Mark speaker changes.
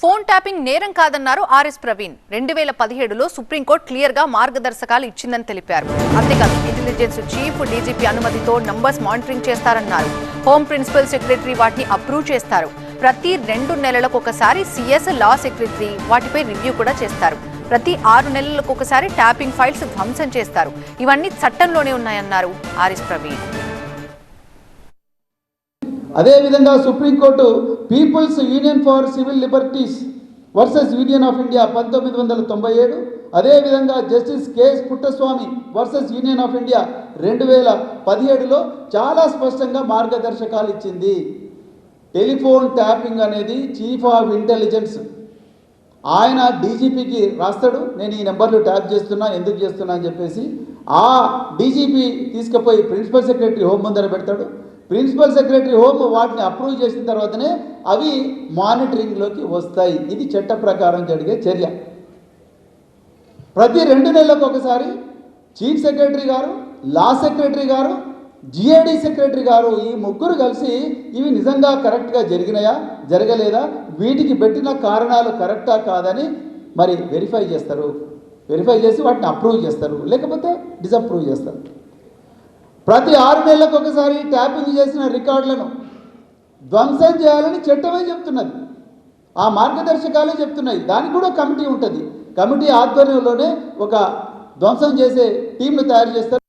Speaker 1: Phone tapping నేరం కాదన్నారు RS Praveen. 2017లో సుప్రీంకోర్టు క్లియర్ గా మార్గదర్శకాలు ఇచ్చిందని తెలిపారు. అంతేకాదు ఇంటెలిజెన్స్ చీఫ్ డీజీపీ అనుమతితో నంబర్స్ మానిటరింగ్ చేస్తారన్నారు. హోమ్ ప్రిన్సిపల్ సెక్రటరీ వాటిని అప్రూవ్ చేస్తారు. ప్రతి 2 నెలలకు ఒకసారి సిఎస్ లా సెక్రటరీ వాటిపై రివ్యూ కూడా చేస్తారు. ప్రతి 6 నెలలకు ఒకసారి ట్యాపింగ్ ఫైల్స్ ధ్వంసం చేస్తారు. ఇవన్నీ చట్టంలోనే ఉన్నాయన్నారు ఆర్ఎస్ ప్రవీణ్.
Speaker 2: అదేవిధంగా supreme court people's union for civil liberties versus union of India 1997, అదేవిధంగా justice K S Puttaswamy versus union of India 2017లో చాలా స్పష్టంగా మార్గదర్శకాలు ఇచ్చింది. టెలిఫోన్ ట్యాపింగ్ అనేది చీఫ్ ఆఫ్ ఇంటెలిజెన్స్ ఆయన డీజీపీకి రాస్తాడు, నేను ఈ నెంబర్లు ట్యాప్ చేస్తున్నా, ఎందుకు చేస్తున్నా అని చెప్పేసి. ఆ డీజీపీ తీసుకుపోయి ప్రిన్సిపల్ సెక్రటరీ హోమ్ ముందర పెడతాడు. ప్రిన్సిపల్ సెక్రటరీ హోమ్ వాటిని అప్రూవ్ చేసిన తర్వాతనే అవి మానిటరింగ్లోకి వస్తాయి. ఇది చట్ట ప్రకారం జరిగే చర్య. ప్రతి 2 నెలలకు ఒకసారి చీఫ్ సెక్రటరీ గారు, లా సెక్రటరీ గారు, జిఏడి సెక్రటరీ గారు ఈ ముగ్గురు కలిసి ఇవి నిజంగా కరెక్ట్గా జరిగినాయా జరగలేదా, వీటికి పెట్టిన కారణాలు కరెక్టా కాదని మరి వెరిఫై చేస్తారు. వెరిఫై చేసి వాటిని అప్రూవ్ చేస్తారు, లేకపోతే డిసప్రూవ్ చేస్తారు. ప్రతి 6 నెలలకు ఒకసారి ట్యాపింగ్ చేసిన రికార్డులను ధ్వంసం చేయాలని చట్టమే చెప్తున్నది. ఆ మార్గదర్శకాలే చెప్తున్నాయి. దానికి కూడా కమిటీ ఉంటుంది. కమిటీ ఆధ్వర్యంలోనే ఒక ధ్వంసం చేసే టీంను తయారు చేస్తారు.